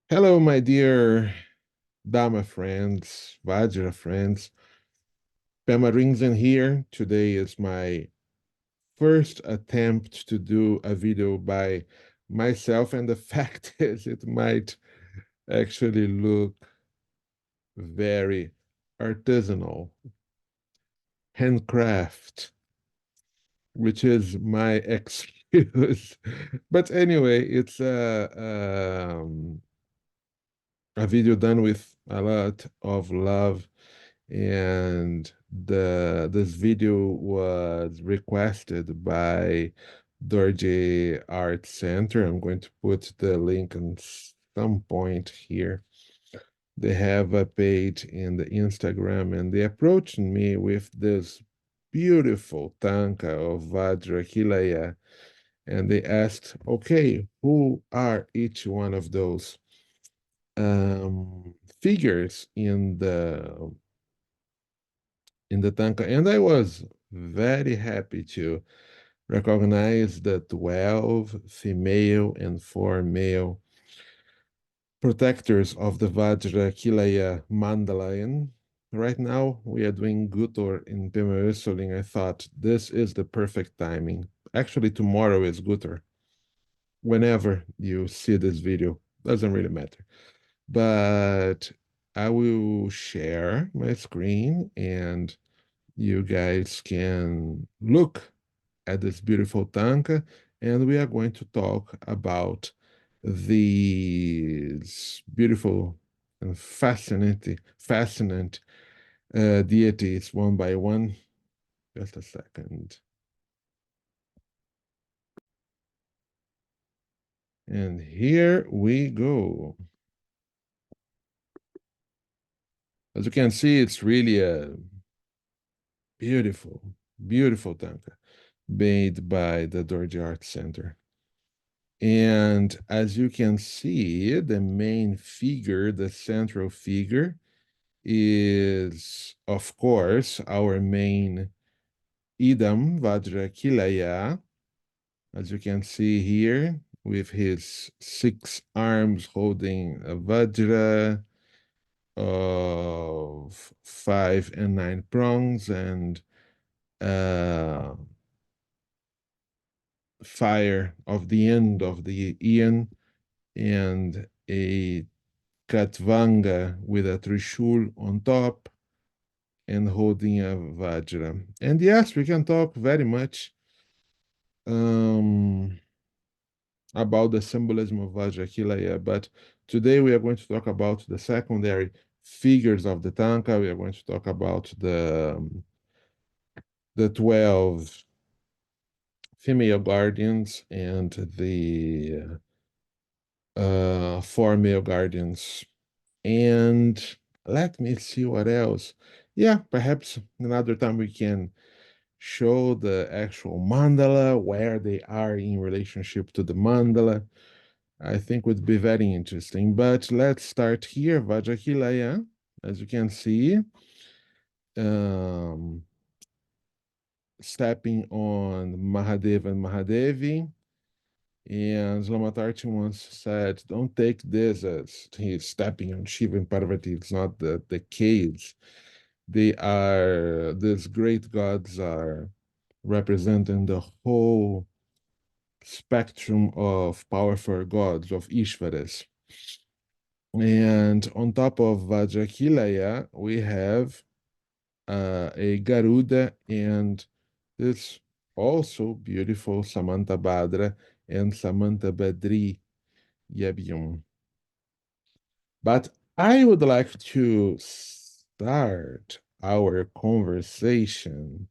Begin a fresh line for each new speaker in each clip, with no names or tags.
Hello, my dear Dama friends, Vajra friends. Pema Rings in here. Today is my first attempt to do a video by myself, and the fact is, it might actually look very artisanal, handcraft, which is my excuse. But anyway, it's a video done with a lot of love, and this video was requested by Dorje Art Center. I'm going to put the link on some point here. They have a page in the Instagram, and they approached me with this beautiful tanka of Vajrakīlaya, and they asked, okay, who are each one of those figures in the tanka? And I was very happy to recognize the 12 female and 4 male protectors of the Vajrakīlaya mandala. And right now we are doing Gutor in Pema Össoling. I thought this is the perfect timing. Actually, tomorrow is Gutor. Whenever you see this video, doesn't really matter. But I will share my screen and you guys can look at this beautiful tanka, and we are going to talk about these beautiful and fascinating deities one by one. Just a second. And here we go. As you can see, it's really a beautiful, beautiful tanka made by the Dorje Art Center. And as you can see, the main figure, the central figure, is, of course, our main Idam, Vajrakīlaya, as you can see here, with his 6 arms holding a Vajra of 5 and 9 prongs, and fire of the end of the Ian, and a Katvanga with a Trishul on top and holding a Vajra. And yes, we can talk very much um, about the symbolism of Vajrakīlaya, but today we are going to talk about the secondary figures of the tanka. We are going to talk about the 12 female guardians and the 4 male guardians. And let me see what else. Yeah, perhaps another time we can show the actual mandala, where they are in relationship to the mandala. I think would be very interesting. But let's start here. Vajrakīlaya, as you can see, um, stepping on Mahadeva and Mahadevi. And Zlamatarchi once said, don't take this as he's stepping on Shiva and Parvati. It's not the case. These great gods are representing the whole spectrum of powerful gods, of Ishvaras. And on top of Vajrakīlaya, we have a Garuda and this also beautiful Samanta Badra and Samanta Badri Yabium. But I would like to start our conversation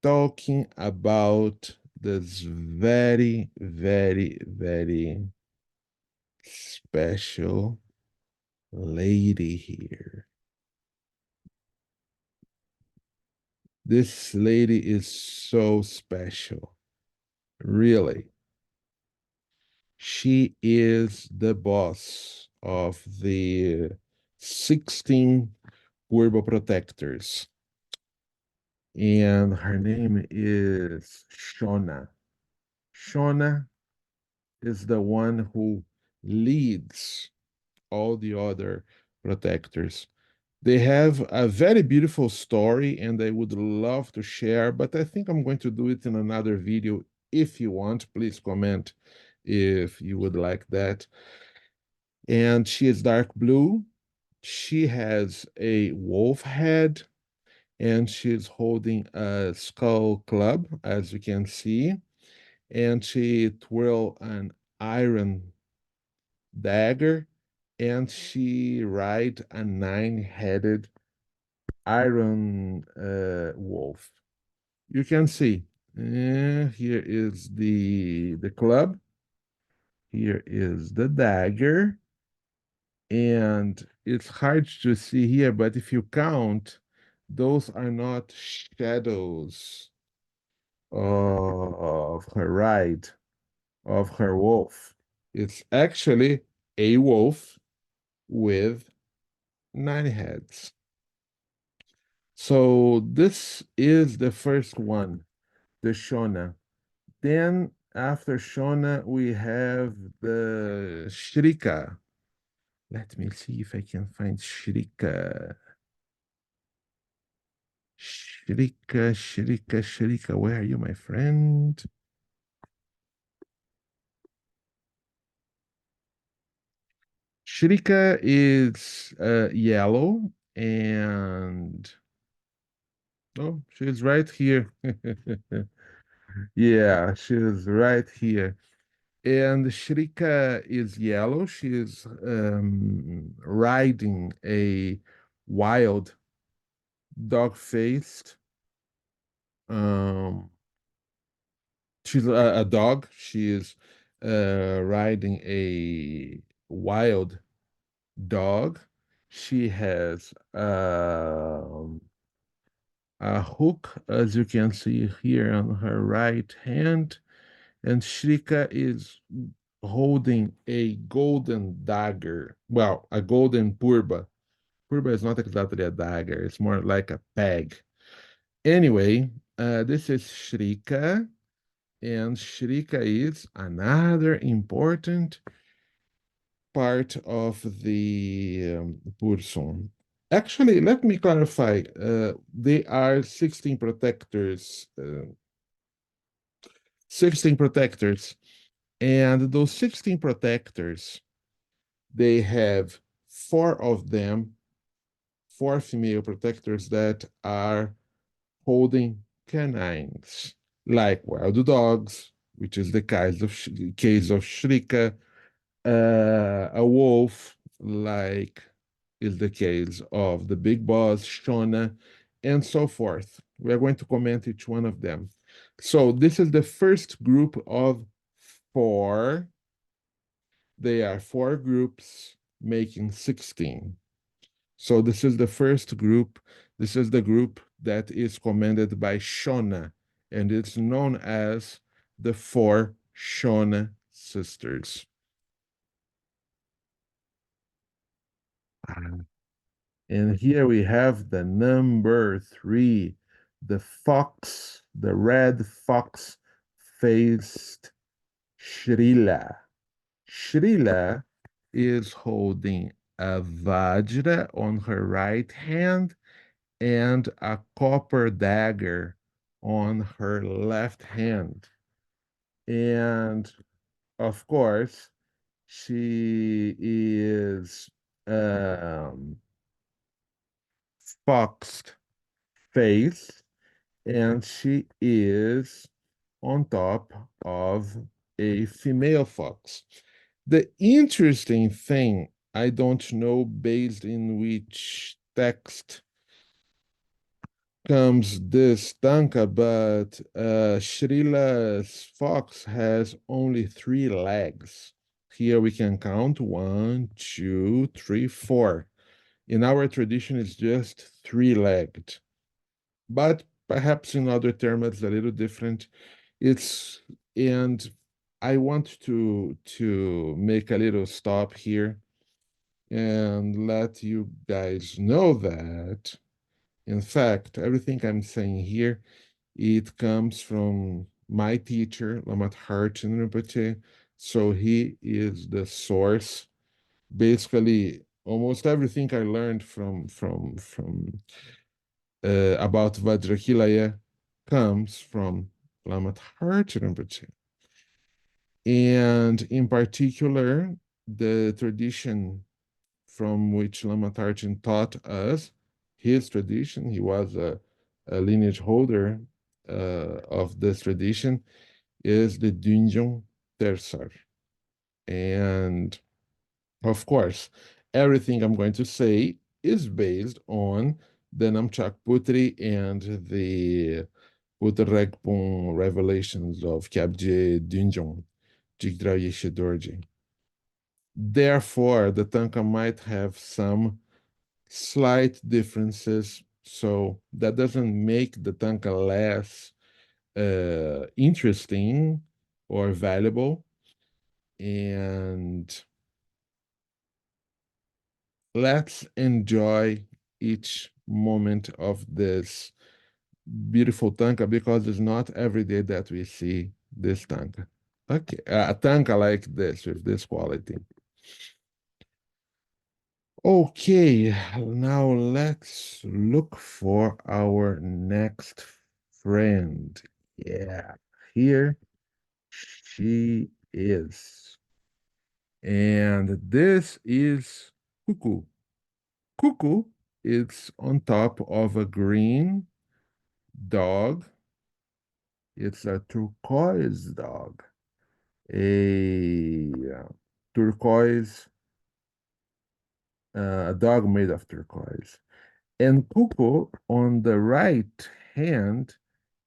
talking about this very, very, very special lady here. This lady is so special, really. She is the boss of the 16 Purba protectors, and her name is Shona. Shona is the one who leads all the other protectors. They have a very beautiful story and I would love to share, but I think I'm going to do it in another video. If you want, please comment if you would like that. And she is dark blue. She has a wolf head and she's holding a skull club, as you can see. And she twirl an iron dagger and she ride a nine-headed iron wolf. You can see here is the club. Here is the dagger, and it's hard to see here, but if you count, those are not shadows of her ride, of her wolf. It's actually a wolf with nine heads. So this is the first one, the Shona. Then after Shona, we have the Shrika. Let me see if I can find Shrika. Shrika, Shrika, Shrika. Where are you, my friend? Shrika is yellow and oh, she's right here. Yeah, she's right here. And Shrika is yellow. She is riding a wild dog-faced. Um, she's a dog. She is riding a wild dog. She has a hook, as you can see here on her right hand, and Shrika is holding a golden dagger. Well, a golden purba. Purba is not exactly a dagger, it's more like a peg. Anyway, this is Shrika, and Shrika is another important part of the Phursung. Actually, let me clarify. They are 16 protectors, 16 protectors, and those 16 protectors, they have four of them, four female protectors that are holding canines, like wild dogs, which is the case of Shrika, a wolf, like is the case of the big boss, Shona, and so forth. We are going to comment each one of them. So this is the first group of four. They are four groups making 16. So this is the first group. This is the group that is commanded by Shona, and it's known as the Four Sha Sisters. And here we have the number three, the fox, the red fox-faced Shrila. Shrila is holding a Vajra on her right hand and a copper dagger on her left hand. And of course, she is foxed face and she is on top of a female fox. The interesting thing, I don't know based in which text comes this tanka, but Shrila's fox has only three legs. Here we can count one, two, three, four. In our tradition, it's just three-legged, but perhaps in other terms, it's a little different. It's and I want to make a little stop here and let you guys know that, in fact, everything I'm saying here, it comes from my teacher, Lamat Harchin Rinpoche. So he is the source Basically, almost everything I learned about Vajrakīlaya comes from Lama Tharchi Rinpoche. And in particular, the tradition from which Lama Tharchin taught us, his tradition, he was a lineage holder of this tradition, is the Dunjong Tersar. And of course, everything I'm going to say is based on the Namchak Putri and the Putragpong revelations of Kyabje Dunjong, Jigdraw Yeshe Dorje. Therefore, the tanka might have some slight differences, so that doesn't make the tanka less interesting or valuable. And let's enjoy each moment of this beautiful tanka because it's not every day that we see this tanka. Okay, a tanka like this with this quality. Okay, now let's look for our next friend. Yeah, here she is. And this is Cuckoo. Cuckoo is on top of a green dog. It's a turquoise dog. A turquoise, a dog made of turquoise. And Cuckoo on the right hand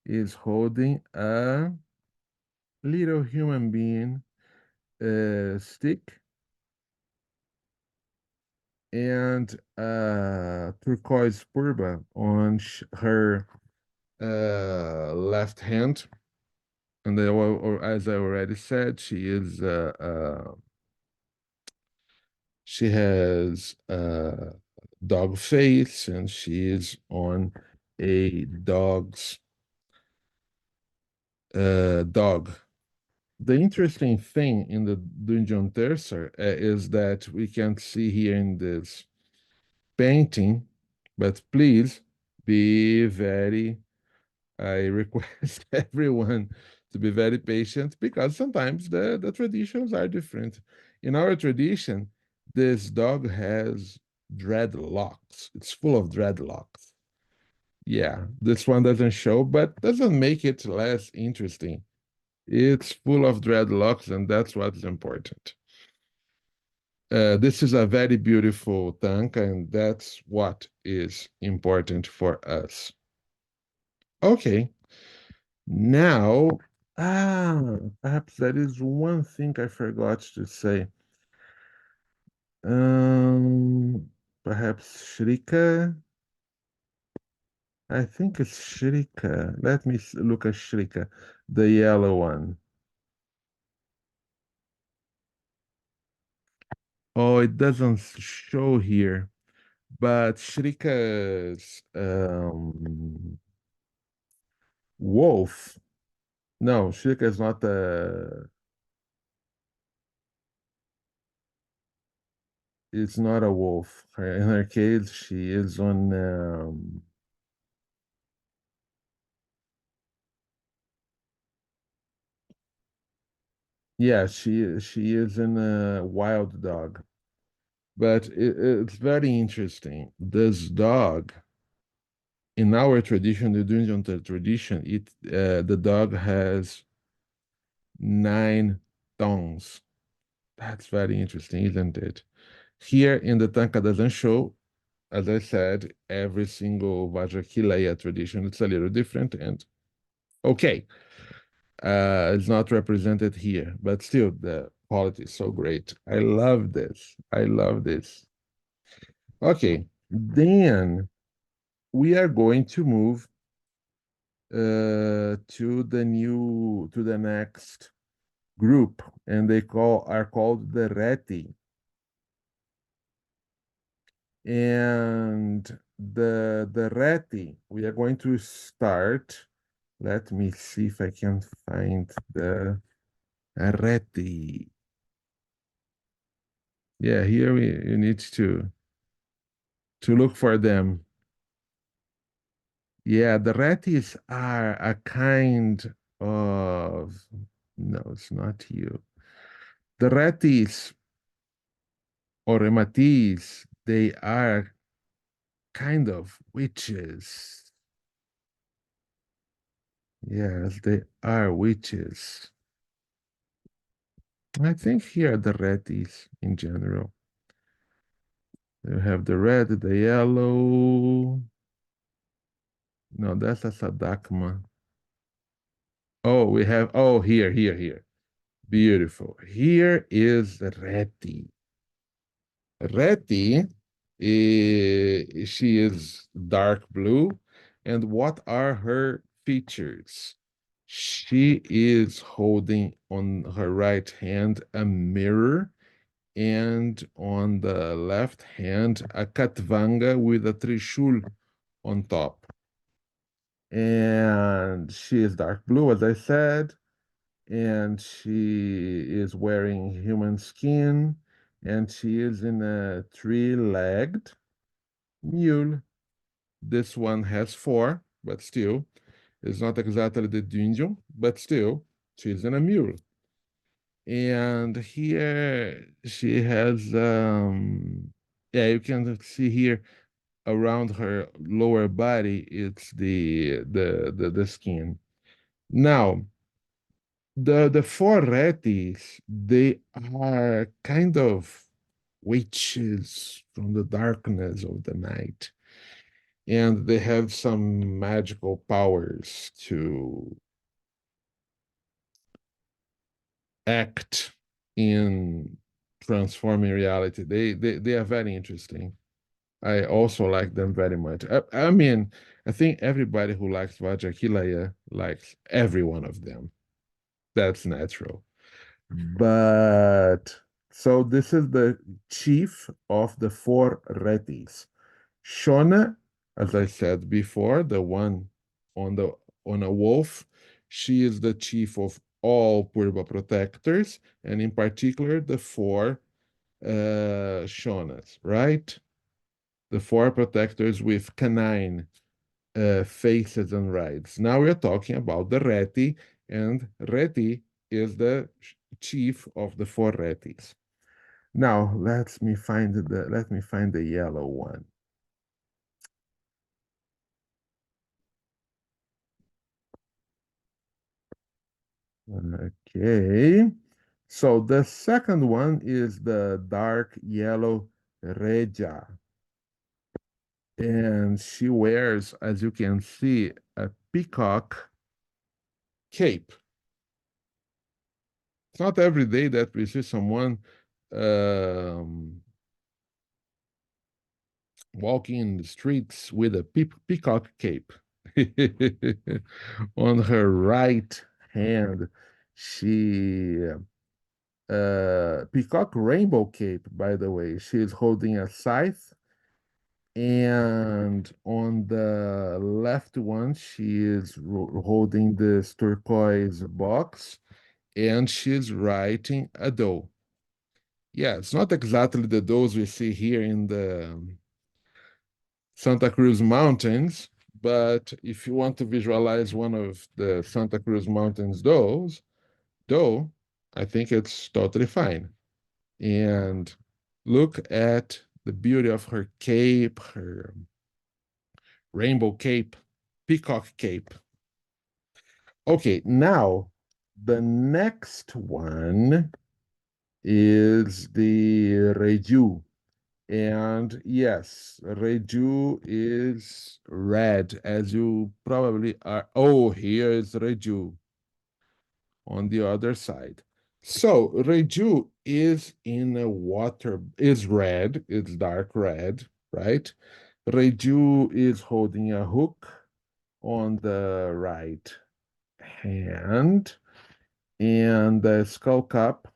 is holding a little human being stick and turquoise purba on her left hand. And or as I already said, she has a dog face and she is on a dog. The interesting thing in the Dungeon Tercer is that we can see here in this painting, but please be very, I request everyone to be very patient because sometimes the traditions are different. In our tradition, this dog has dreadlocks. It's full of dreadlocks. Yeah, this one doesn't show, but doesn't make it less interesting. It's full of dreadlocks, and that's what's important. This is a very beautiful tank, and that's what is important for us. Okay, now, perhaps that is one thing I forgot to say. Perhaps Shrika. I think it's Shrika. Let me look at Shrika, the yellow one. Oh, it doesn't show here, but Shrika's wolf. No, Shrika is not a. It's not a wolf. In her case, she is on. Yeah, she is in a wild dog. But it's very interesting. This dog, in our tradition, the Dungeon tradition, the dog has 9 tongues. That's very interesting, isn't it? Here in the Tanka doesn't show, as I said, every single Vajrakīlaya tradition. It's a little different, and okay, it's not represented here, but still the quality is so great. I love this. I love this. Okay, then we are going to move to the next group, and they are called the Reti. And the Reti, we are going to start. Let me see if I can find the Reti. Yeah, here you need to look for them. Yeah, the Retis are a kind of, no, it's not you. The Retis or Rematis, they are kind of witches. Yes, they are witches. I think here the Retis in general. You have the red, the yellow. No, that's a Sadakma. Oh, we have, oh, here. Beautiful. Here is Reti. Reti, she is dark blue. And what are her features? She is holding on her right hand a mirror, and on the left hand a katvanga with a trishul on top. And she is dark blue, as I said, and she is wearing human skin, and she is in a three-legged mule. This one has four, but still, it's not exactly the dungeon, but still, she's in a mule. And here she has, yeah, you can see here around her lower body, it's the skin. Now, the Four Retis, they are kind of witches from the darkness of the night, and they have some magical powers to act in transforming reality. They are very interesting. I also like them very much. I mean, I think everybody who likes Vajrakīlaya likes every one of them. That's natural. But so this is the chief of the Four Retis. Shona, as I said before, the one on the on a wolf, she is the chief of all Purba protectors, and in particular the four Shonas, right? The four protectors with canine faces and rides. Now we're talking about the Reti, and Reti is the chief of the four Retis. Now let me find the yellow one. Okay. So the second one is the dark yellow Reja. And she wears, as you can see, a peacock cape. It's not every day that we see someone um, walking in the streets with a peacock cape. On her right hand, she peacock rainbow cape, by the way. She is holding a scythe, and on the left one, she is holding this turquoise box, and she's writing a dough. Yeah, it's not exactly the doughs we see here in the Santa Cruz Mountains, but if you want to visualize one of the Santa Cruz Mountains dough, I think it's totally fine. And look at the beauty of her cape, her rainbow cape, peacock cape. Okay, now the next one is the Reju. And yes, Reju is red, as you probably are. Oh, here is Reju on the other side. So Reju is in a water, is red, it's dark red, right? Reju is holding a hook on the right hand and the skull cap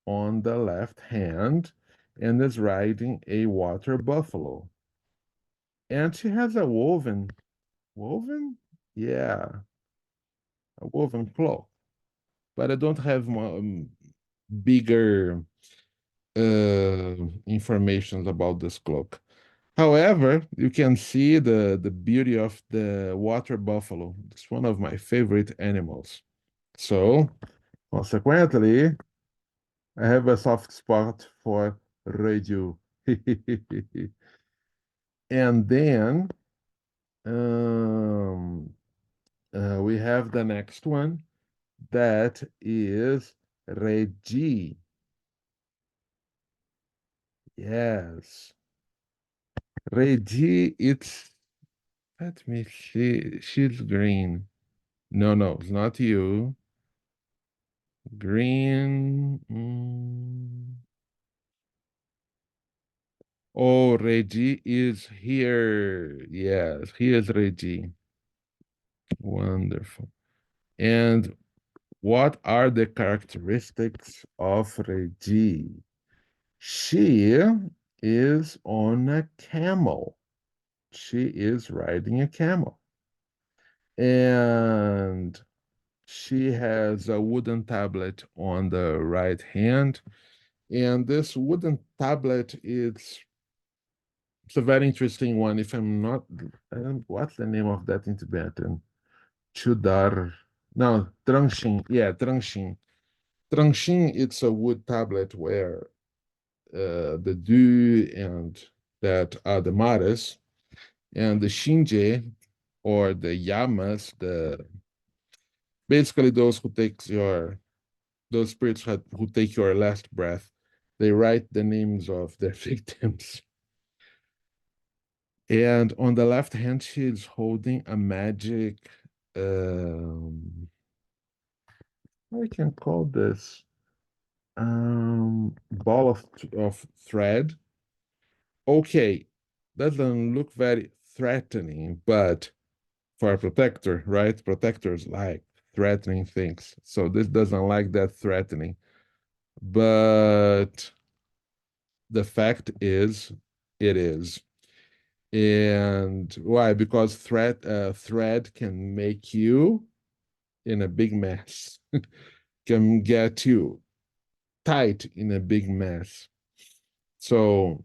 on the left hand, and is riding a water buffalo. And she has a woven? Yeah, a woven cloth. But I don't have bigger information about this cloak. However, you can see the beauty of the water buffalo. It's one of my favorite animals. So, consequently, I have a soft spot for radio. And then um, we have the next one that is Regi. Yes. Regi, it's, let me see, she's green. No, no, it's not you. Green. Oh, Regi is here. Yes, here's Regi. Wonderful. And what are the characteristics of Regi? She is on a camel. She is riding a camel. And she has a wooden tablet on the right hand. And this wooden tablet is it's a very interesting one. If I'm not, what's the name of that in Tibetan? Chudar. No, Trangshin. Yeah, Trangshin. Trangshin, it's a wood tablet where the Du and that are the Maras, and the Shinje or the Yamas, the basically those who takes your those spirits who take your last breath, they write the names of their victims. And on the left hand, she's holding a magic, um, I can call this ball of thread. Okay, doesn't look very threatening, but for a protector, right? Protectors like threatening things. So this doesn't like that threatening. But the fact is, it is. And why? Because thread can make you in a big mess, can get you tight in a big mess. So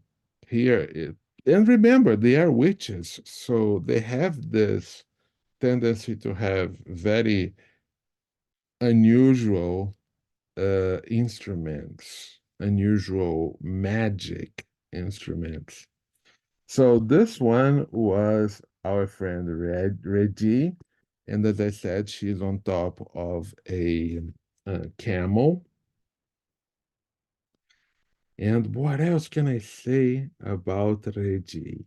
here it, and remember, they are witches, so they have this tendency to have very unusual instruments, unusual magic instruments. So this one was our friend Reggie, and as I said, she's on top of a camel. And what else can I say about Reggie?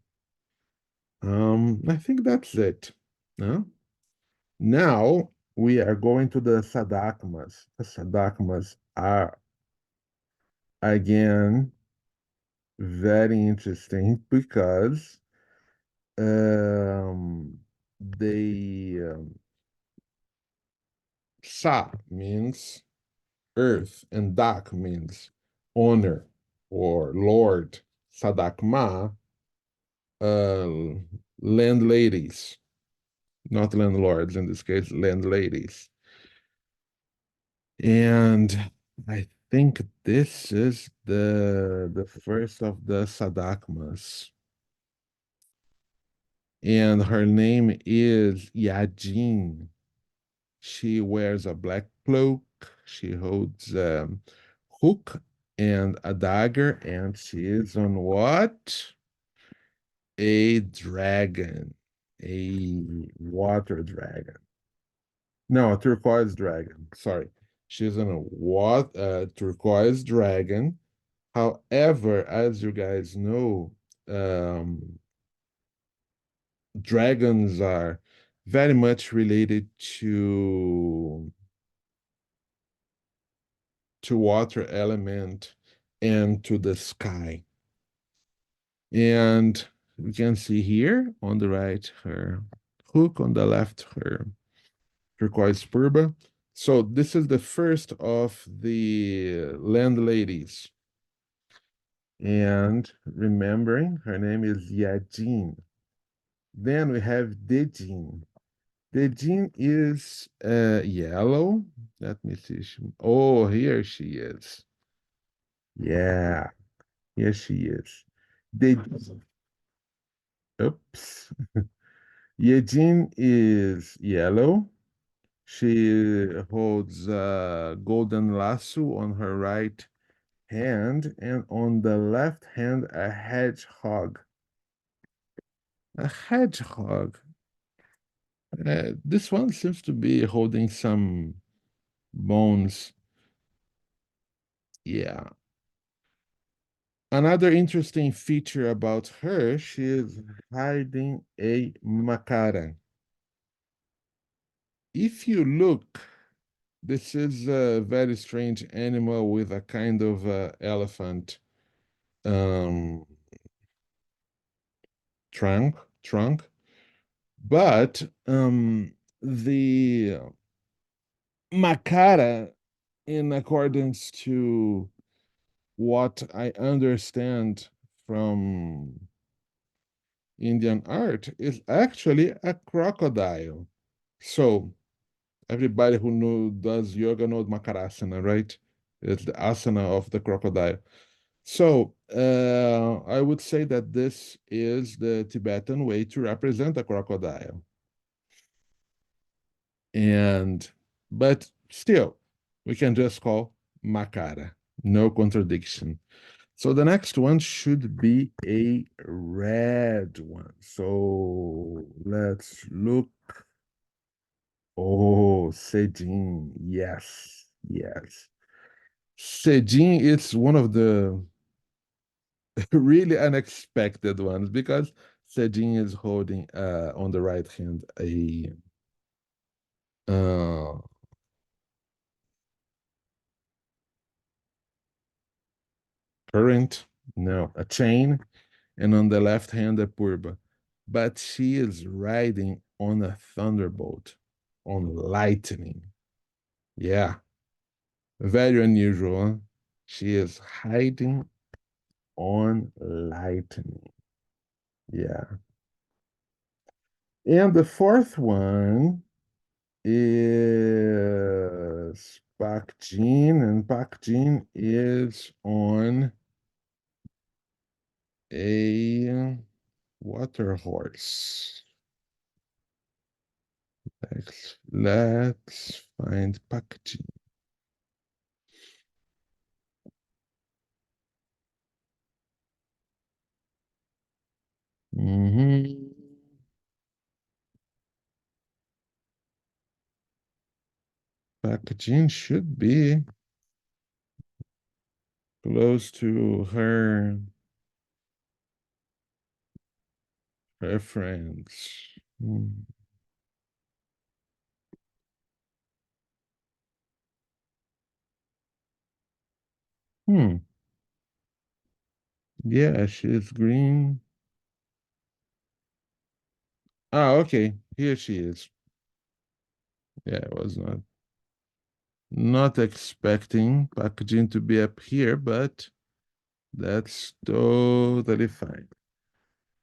I think that's it. No? Now we are going to the Sadakmas. The Sadakmas are again very interesting because they Sa means earth and Dak means owner or lord. Sadakma, uh, landladies, not landlords in this case, landladies. And I think this is the first of the Sadakmas. And her name is Yajin. She wears a black cloak. She holds a hook and a dagger, and she is on what? A dragon, a water dragon. No, a turquoise dragon. Sorry. She's on a what turquoise dragon. However, as you guys know, um, dragons are very much related to water element and to the sky. And we can see here on the right her hook, on the left her turquoise purba. So this is the first of the landladies. And remembering her name is Yajin. Then we have Dejin. Dejin is yellow. Let me see. Oh, here she is. Yeah, here she is. They, oops. Yejin is yellow. She holds a golden lasso on her right hand, and on the left hand, a hedgehog. A hedgehog. This one seems to be holding some bones. Yeah. Another interesting feature about her, she is hiding a macara. If you look, this is a very strange animal with a kind of elephant um, trunk, trunk. But the macara, in accordance to what I understand from Indian art, is actually a crocodile. So everybody who does yoga knows Makarasana, right? It's the asana of the crocodile. So I would say that this is the Tibetan way to represent a crocodile. And but still, we can just call Makara. No contradiction. So the next one should be a red one. So let's look. Oh, Sejin. Yes, yes. Sejin is one of the really unexpected ones because Sejin is holding on the right hand a uh, current, no, a chain, and on the left hand a purba. But she is riding on a thunderbolt, on lightning. Yeah, very unusual. Huh? She is hiding on lightning. Yeah. And the fourth one is Pak Jin, and Pak Jin is on a water horse. Let's find Pak Jin. Mhm. Pak Jin should be close to her friends. Hmm. Hmm. Yeah, she's green. Ah, okay. Here she is. Yeah, I was not expecting packaging to be up here, but that's totally fine.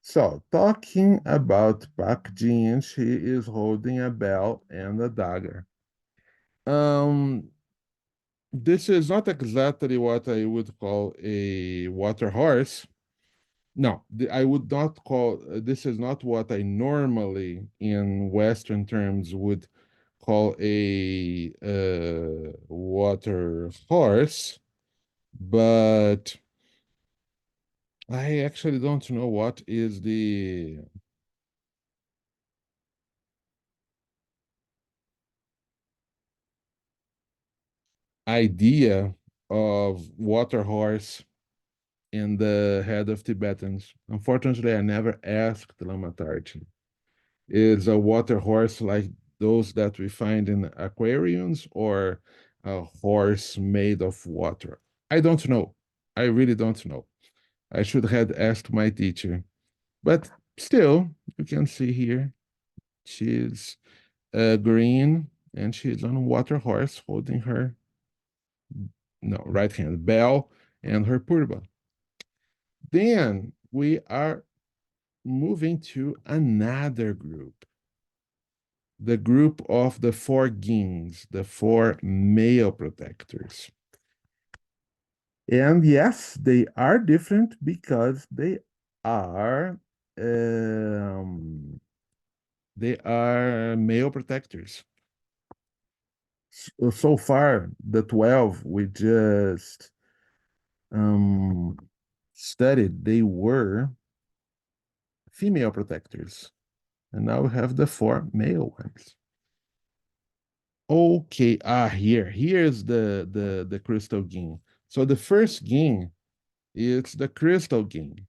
So, talking about packaging, she is holding a bell and a dagger. Um, this is not exactly what I would call a water horse. No, I would not call this is not what I normally in Western terms would call a water horse, but I actually don't know what is the idea of water horse in the head of Tibetans. Unfortunately, I never asked Lama Tarchi. Is a water horse like those that we find in aquariums or a horse made of water? I don't know. I really don't know. I should have asked my teacher. But still, you can see here, she's green and she's on a water horse holding her no right hand bell and her purba. Then we are moving to another group, the group of the Four Gings, the four male protectors. And yes, they are different because um, they are male protectors. So far, the 12 we just um, studied, they were female protectors. And now we have the four male ones. Okay, here's the crystal ging. So the first ging is the crystal ging.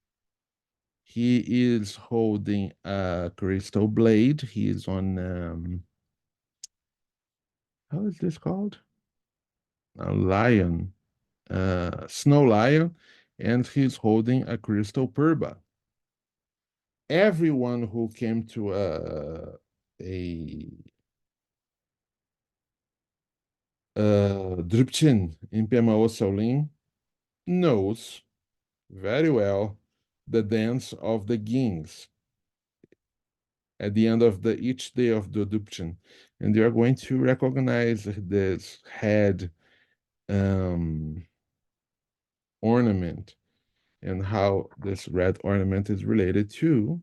He is holding a crystal blade. He is on how is this called? A lion, snow lion, and he's holding a crystal purba. Everyone who came to a Drupchin in Pemao Shaolin knows very well the dance of the Gings at the end of the each day of the Drupchin. And you are going to recognize this head um, ornament and how this red ornament is related to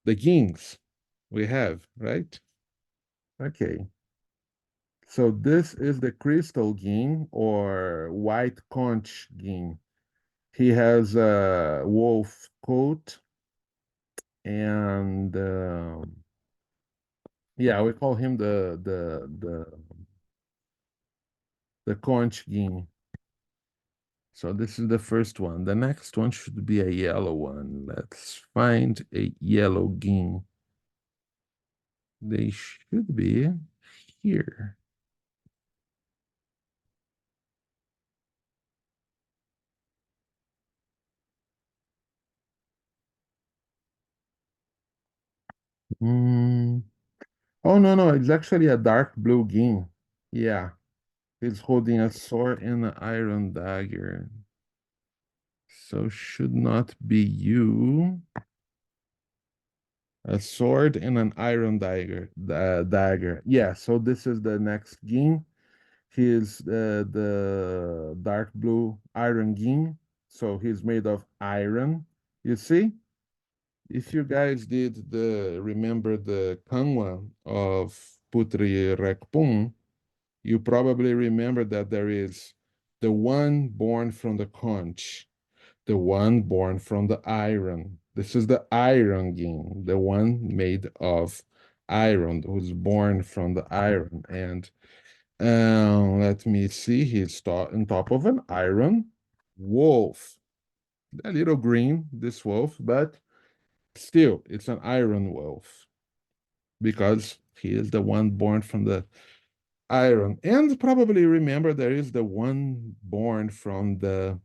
the Gings we have, right? Okay. So this is the crystal ging or white conch ging. He has a wolf coat and yeah, we call him the conch ging. So this is the first one. The next one should be a yellow one. Let's find a yellow ging. They should be here. Mm. Oh no, no, it's actually a dark blue ging. Yeah, he's holding a sword and an iron dagger. So should not be you. A sword and an iron dagger. Yeah, so this is the next ging. He's the dark blue iron ging. So he's made of iron. You see? If you guys did the remember the kanwa of Putri Rekpun, you probably remember that there is the one born from the conch, the one born from the iron. This is the iron ging, the one made of iron, who's born from the iron. And let me see, he's on top of an iron wolf. A little green, this wolf, but still, it's an iron wolf because he is the one born from the iron. And probably remember there is the one born from the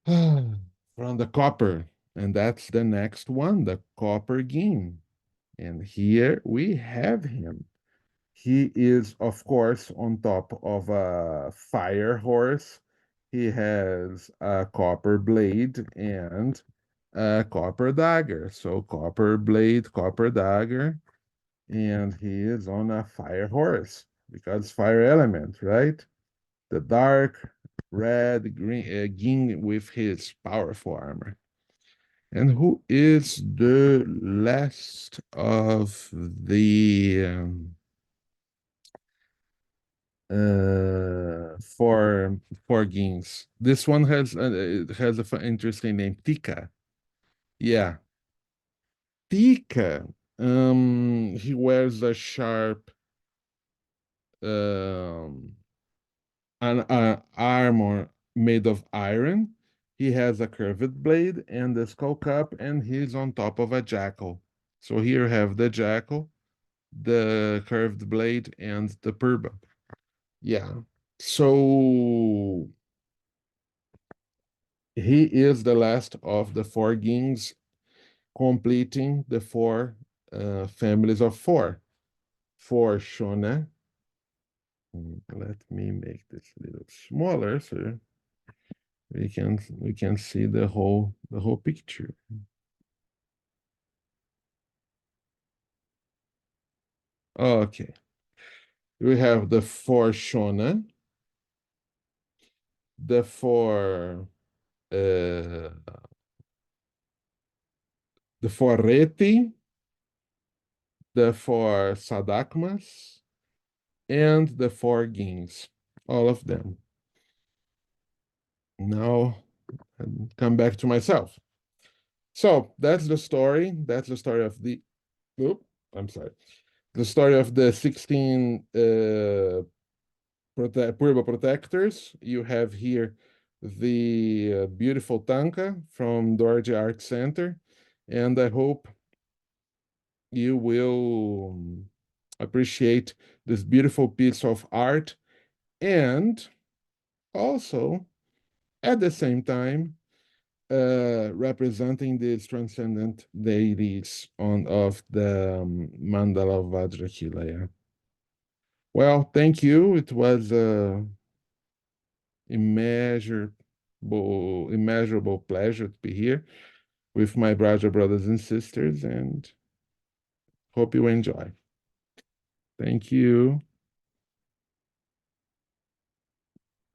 from the copper, and that's the next one, the copper game. And here we have him. He is, of course, on top of a fire horse. He has a copper blade and a copper dagger. So copper blade, copper dagger, and he is on a fire horse because fire element, right? The dark red green Ging with his powerful armor. And who is the last of the four Gings? This one has it has a interesting name, Tika. Yeah, Tika. He wears a sharp um an armor made of iron. He has a curved blade and a skull cap, and he's on top of a jackal. So here you have the jackal, the curved blade, and the purba. Yeah. So he is the last of the four Gings, completing the four families of four. Four Shona. Let me make this a little smaller so we can see the whole picture. Okay. We have the four Shona, the uh, the Four Reti, the Four Sadakas, and the Four Gings, all of them. Now, I come back to myself. So that's the story. That's the story of the. Oop, I'm sorry. The story of the 16 Purba protectors. You have here the beautiful tanka from Dorje Art Center, and I hope you will appreciate this beautiful piece of art and also at the same time representing these transcendent deities of the mandala of Vajrakīlaya. Well, thank you. It was immeasurable pleasure to be here with my Braja brothers and sisters, and hope you enjoy. Thank you.